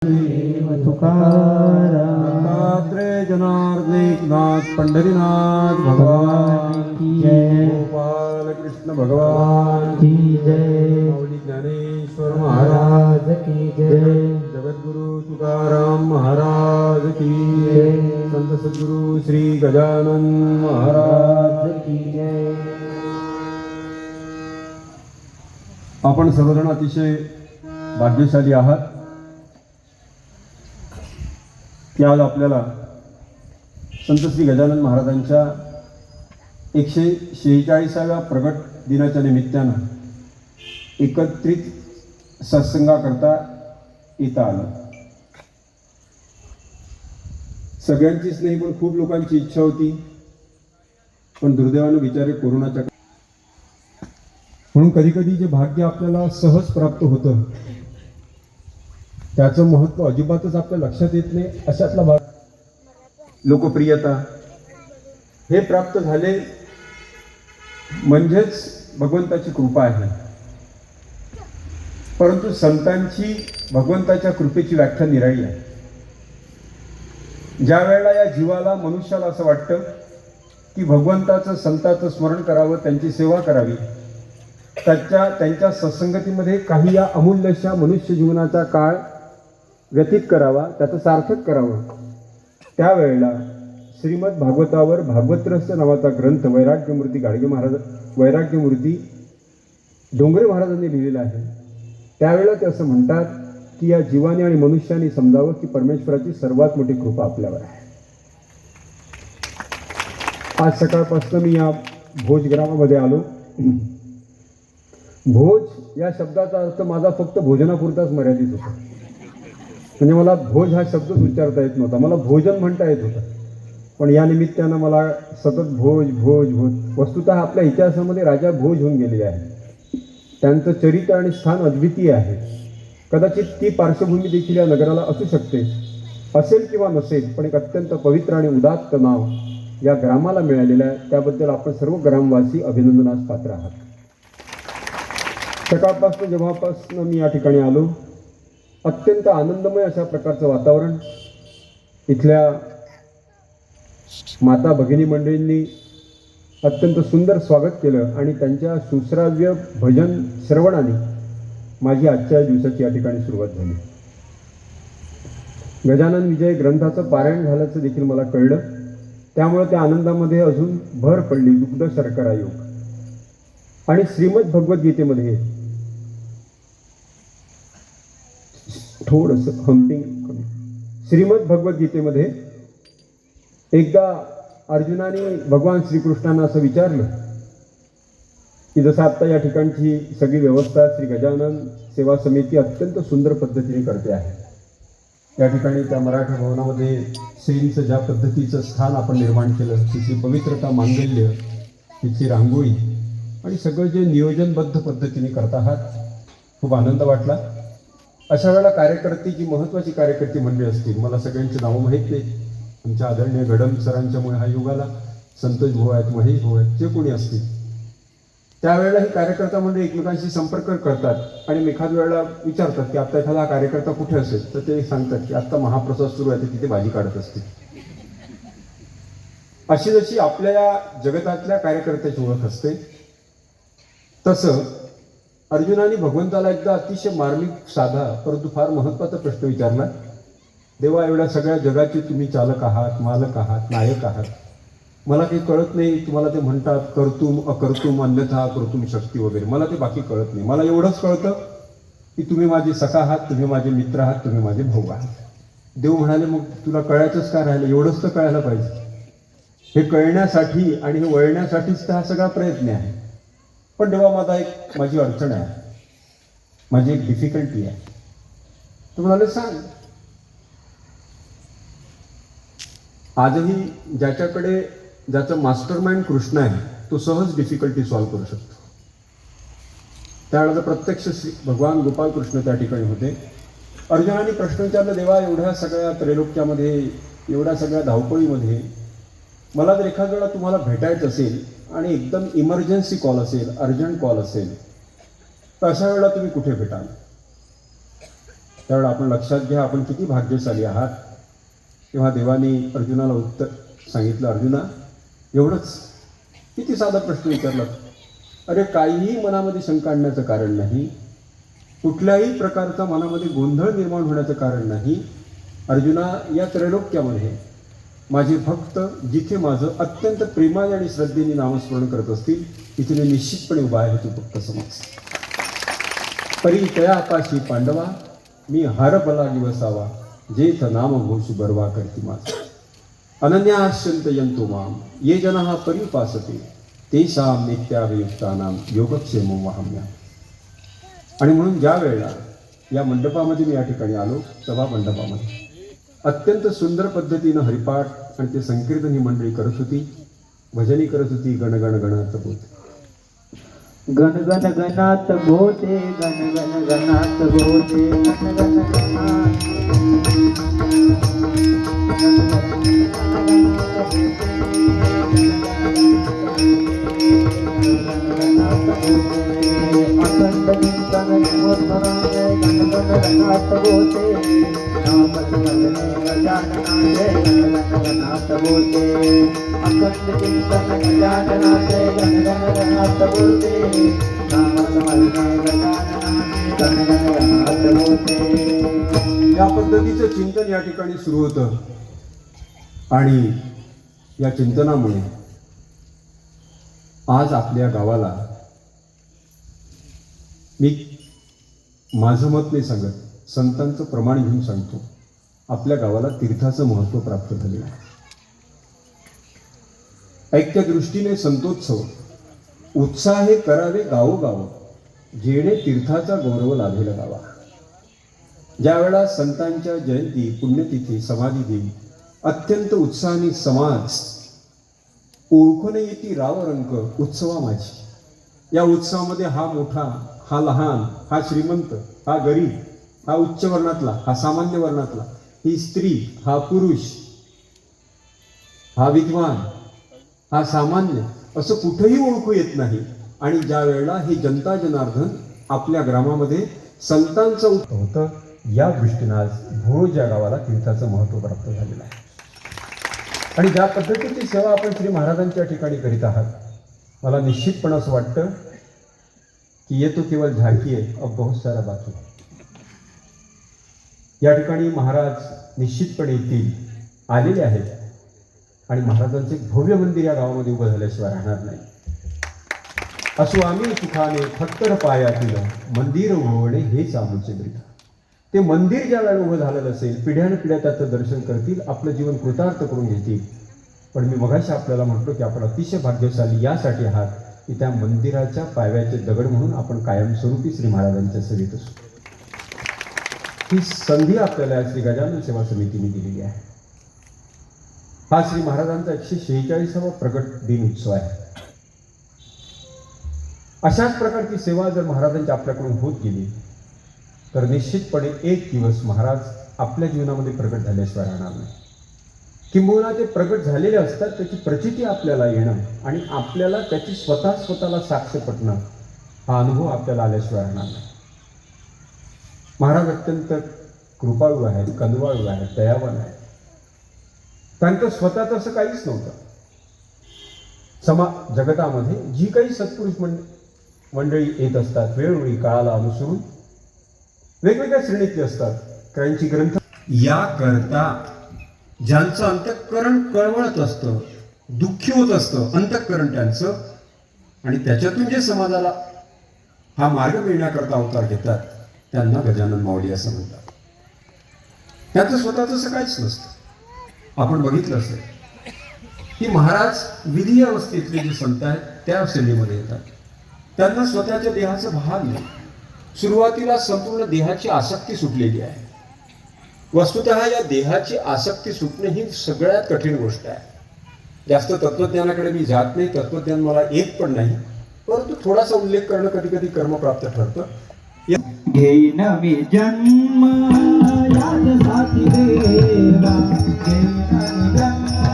तुकाराम दत्तात्रेय जनार्दन पंढरीनाथ भगवान की जय। गोपाल कृष्ण भगवान की जय। माऊली ज्ञानेश्वर महाराज की जय। जगद्गुरु तुकाराम महाराज की जय। संत सद्गुरु श्री गजानन महाराज की जय। आपण सर्वजण अतिशय भाग्यशाली आहात की आज आपल्याला संत श्री गजानन महाराजांच्या 146व्या प्रगट दिनाच्या निमित्तानं एकत्रित सत्संगाकरता येता आलं. सगळ्यांचीच नाही पण खूप लोकांची इच्छा होती, पण दुर्दैवानं बिचारे कोरोनाच्या म्हणून कधी कधी जे भाग्य आपल्याला सहज प्राप्त होतं त्याचं महत्त्व अजिबातच आपल्या लक्षात येत नाही. अशातला भाग लोकप्रियता हे प्राप्त झाले म्हणजेच भगवंताची कृपा आहे. परंतु संतांची भगवंताच्या कृपेची व्याख्या निराळी आहे. ज्या वेळेला या जीवाला मनुष्याला असं वाटतं की भगवंताचं संतांचं स्मरण करावं, त्यांची सेवा करावी, त्यांच्या सत्संगतीमध्ये काही या अमूल्यशा मनुष्य जीवनाचा काळ व्यतीत करावा, त्याचं सार्थक करावं, त्यावेळेला श्रीमद भागवतावर भागवत नावाचा ग्रंथ वैराग्यमूर्ती गाडगे महाराज वैराग्यमूर्ती डोंगरे महाराजांनी लिहिलेला आहे. त्यावेळेला ते असं म्हणतात की या जीवाने आणि मनुष्याने समजावं की परमेश्वराची सर्वात मोठी कृपा आपल्यावर आहे. आज सकाळपासून मी या भोज ग्रामामध्ये आलो. भोज या शब्दाचा अर्थ माझा फक्त भोजनापुरताच मर्यादित होता. म्हणजे मला भोज हा शब्दच उच्चारता येत नव्हता, मला भोजन म्हणता येत होतं. पण या निमित्तानं मला सतत भोज भोज भोज. वस्तुतः आपल्या इतिहासामध्ये राजा भोज होऊन गेलेले आहे. त्यांचं चरित्र आणि स्थान अद्वितीय आहे. कदाचित ती पार्श्वभूमी देखील या नगराला असू शकते, असेल किंवा नसेल, पण एक अत्यंत पवित्र आणि उदात्त नाव या ग्रामाला मिळालेलं आहे. त्याबद्दल आपण सर्व ग्रामवासी अभिनंदनास पात्र आहात. सकाळपासून जेव्हापासून मी या ठिकाणी आलो, अत्यंत आनंदमय अशा प्रकारचं वातावरण. इथल्या माता भगिनी मंडळींनी अत्यंत सुंदर स्वागत केलं आणि त्यांच्या सुश्राव्य भजन श्रवणाने माझी आजच्या दिवसाची या ठिकाणी सुरुवात झाली. गजानन विजय ग्रंथाचं पारायण झाल्याचं देखील मला कळलं. त्यामुळे त्या आनंदामध्ये अजून भर पडली. दुग्ध शर्करा योग आणि श्रीमद भगवद्गीतेमध्ये थोडंसं हम्पिंग कमी. श्रीमद भगवद्गीतेमध्ये एकदा अर्जुनाने भगवान श्रीकृष्णांना असं विचारलं की जसं आत्ता या ठिकाणची सगळी व्यवस्था श्री गजानन सेवा समिती अत्यंत सुंदर पद्धतीने करते आहे. या ठिकाणी त्या मराठा भवनामध्ये श्रींचं ज्या पद्धतीचं स्थान आपण निर्माण केलं, तिची पवित्रता, मांगल्य, तिची रांगोळी आणि सगळं जे नियोजनबद्ध पद्धतीने करत आहात, खूप आनंद वाटला. अशा वेळेला कार्यकर्ती, जी महत्त्वाची कार्यकर्ती मंडळी असतील, मला सगळ्यांची नावं माहीत नाही, आमच्या आदरणीय गडम सरांच्यामुळे हा योग आला, संतोष भाऊ आहेत, महेश भाऊ आहेत, जे कोणी असतील, त्यावेळेला ही कार्यकर्ता मंडळी एकमेकांशी संपर्क करतात आणि एखाद्या वेळेला विचारतात की आत्ता एखादा कार्यकर्ता कुठे असेल, तर ते सांगतात की आत्ता महाप्रसाद सुरू आहे, ते तिथे भाजी काढत असतील. अशी जशी आपल्या या जगतातल्या कार्यकर्त्याची ओळख असते, तसं अर्जुनाने भगवंताला एकदा अतिशय मार्मिक, साधा परंतु फार महत्त्वाचा प्रश्न विचारला. देवा, एवढ्या सगळ्या जगाचे तुम्ही चालक आहात, मालक आहात, नायक आहात, मला काही कळत नाही. तुम्हाला ते म्हणतात कर्तुम अकर्तुम अन्यथा कर्तुम शक्ती वगैरे, मला ते बाकी कळत नाही. मला एवढंच कळतं की तुम्ही माझे सखा आहात, तुम्ही माझे मित्र आहात, तुम्ही माझे भाऊ आहात. देव म्हणाले, मग तुला कळायचंच काय राहिलं, एवढंच तर कळायला पाहिजे. हे कळण्यासाठी आणि हे वळण्यासाठीच तर हा सगळा प्रयत्न आहे. पण देवा, माझी अडचण आहे, माझी एक डिफिकल्टी आहे. तर म्हणाले, सांग. आजही ज्याचं मास्टर माइंड कृष्ण आहे, तो सहज डिफिकल्टी सॉल्व्ह करू शकतो. त्यावेळेला प्रत्यक्ष श्री भगवान गोपाल कृष्ण त्या ठिकाणी होते. अर्जुनाने प्रश्न विचारला, देवा, एवढ्या सगळ्या त्रैलोक्यामध्ये, एवढ्या सगळ्या धावपळीमध्ये मला जर एखाद्या वेळा तुम्हाला भेटायचं असेल आणि एकदम इमर्जन्सी कॉल असेल, अर्जंट कॉल असेल, तर अशा वेळेला तुम्ही कुठे भेटाल? त्यावेळेला आपण लक्षात घ्या आपण किती भाग्यशाली आहात. तेव्हा देवाने अर्जुनाला उत्तर सांगितलं, अर्जुना एवढंच, किती साधा प्रश्न विचारला. अरे काहीही मनामध्ये शंका आणण्याचं कारण नाही, कुठल्याही प्रकारचा मनामध्ये गोंधळ निर्माण होण्याचं कारण नाही. अर्जुना, या त्रैलोक्यामध्ये माझे भक्त जिथे माझं अत्यंत प्रेमाने आणि श्रद्धेने नामस्मरण करत असतील तिथे मी निश्चितपणे उभा आहे, तू फक्त समज. परी तया आकाशी पांडवा, मी हारबला दिवसावा, जेथ नाम घोष बरवा करती माझा. अनन्याश्यंत यंतो माम ये जनः परिपासते तेषां नित्याभियुक्तानां योगक्षेमं वहाम्यहम्. आणि म्हणून ज्या वेळेला या मंडपामध्ये मी या ठिकाणी आलो, सभा मंडपामध्ये अत्यंत सुंदर पद्धतीनं हरिपाठ आणि ते संकीर्तन ही मंडळी करत होती, भजनी करत होती. गण गण गणात बोलते, गण गण गणात बोते, गण गण गणात बोते, गण गण गणात अखंड चिंतन स्मरणाने गण गण गणात बोते, नाम स्मरणे गजाननाचे गण गण गणात बोते. अखंड चिंतन गजाननाचे गण गण गणात बोते, नाम स्मरणे गजाननाचे गण गण गणात बोते. या पद्धतीचं चिंतन या ठिकाणी सुरू होतं. आणि या चिंतनामुळे आज आपल्या गावाला, मी माझं मत नाही सांगत, संतांचं प्रमाण घेऊन सांगतो, आपल्या गावाला तीर्थाचं महत्त्व प्राप्त झालेलं आहे. ऐक्य दृष्टीने संतोत्सव उत्साहे करावे गावोगाव, जेणे तीर्थाचा गौरव लाभेल गावा. ज्यावेळा संतांच्या जयंती, पुण्यतिथी, समाधी दिन अत्यंत उत्साहाने समाज ओळखून येती रावरंक उत्सवा माझी. या उत्सवामध्ये हा मोठा, हा लहान, हा श्रीमंत, हा गरीब, हा उच्च वर्णातला, हा सामान्य वर्णातला, ही स्त्री, हा पुरुष, हा विद्वान, हा सामान्य, असं कुठेही ओळखू येत नाही. आणि ज्या वेळेला हे जनता जनार्दन आपल्या ग्रामामध्ये संतांचं होतं, या दृष्टीनं आज भोर या गावाला तीर्थाचं महत्त्व प्राप्त झालेलं आहे. आणि ज्या पद्धतीची सेवा आपण श्री महाराजांच्या ठिकाणी करीत आहात, मला निश्चितपणे असं वाटतं की ये तो केवळ झाकी आहे, अब बहुत सारा बाकी. या ठिकाणी महाराज निश्चितपणे येतील, आलेले आहेत. आणि महाराजांचे एक भव्य मंदिर या गावामध्ये उभं झाल्याशिवाय राहणार नाही. असो आम्ही सुखाने फत्तर पायातील मंदिर उभवणे हेच आमचे ब्रीद. ते मंदिर ज्या वेळेला उभं झालेलं असेल, पिढ्यानपिढ्या त्याचं दर्शन करतील, आपलं जीवन कृतार्थ करून घेतील. पण मी मगाशी आपल्याला म्हटलो की आपण अतिशय भाग्यशाली यासाठी आहात की त्या मंदिराच्या पायव्याचे दगड म्हणून आपण कायमस्वरूपी श्री महाराजांच्या सेवेत असू. ही संधी आपल्याला श्री गजानन सेवा समितीने दिलेली आहे. हा श्री महाराजांचा 146वा प्रगट दिन उत्सव आहे. अशाच प्रकारची सेवा जर महाराजांची आपल्याकडून होत गेली तर निश्चितपणे एक दिवस महाराज आपल्या जीवनामध्ये प्रगट झाल्याशिवाय राहणार नाही. किंबहुना ते प्रगट झालेले असतात, त्याची प्रचिती आपल्याला येणं आणि आपल्याला त्याची स्वतःला साक्ष पटणं, हा अनुभव आपल्याला आल्याशिवाय राहणार नाही. महाराज अत्यंत कृपाळू आहेत, कनवाळू आहेत, दयावान आहेत. त्यांचं स्वतःच असं काहीच नव्हतं. जगतामध्ये जी काही सत्पुरुष मंडळी येत असतात, वेळोवेळी काळाला अनुसरून वेगवेगळ्या श्रेणीतले असतात. काहींची ग्रंथ या करता ज्यांचं अंतःकरण कळवळत असतं, दुःखी होत असतं अंतःकरण त्यांचं, आणि त्याच्यातून जे समाजाला हा मार्ग मिळण्याकरता अवतार घेतात, त्यांना गजानन माऊली असं म्हणतात. त्यांचं स्वतःच असं काहीच नसतं. आपण बघितलं असेल की महाराज विधी अवस्थेतले जे संत आहेत त्या शैलीमध्ये येतात. त्यांना स्वतःच्या देहाचं भान नाही. सुरुवातीला संपूर्ण देहाची आसक्ती सुटलेली आहे. वस्तुतः या देहाची आसक्ती सुटणे ही सगळ्यात कठीण गोष्ट आहे. जास्त तत्वज्ञानाकडे मी जात नाही, तत्वज्ञान मला येत पण नाही, परंतु थोडासा उल्लेख करणं कधी कधी कर्मप्राप्त ठरतं. घेईन मी जन्म यासाठी देवा, घेईन मी जन्म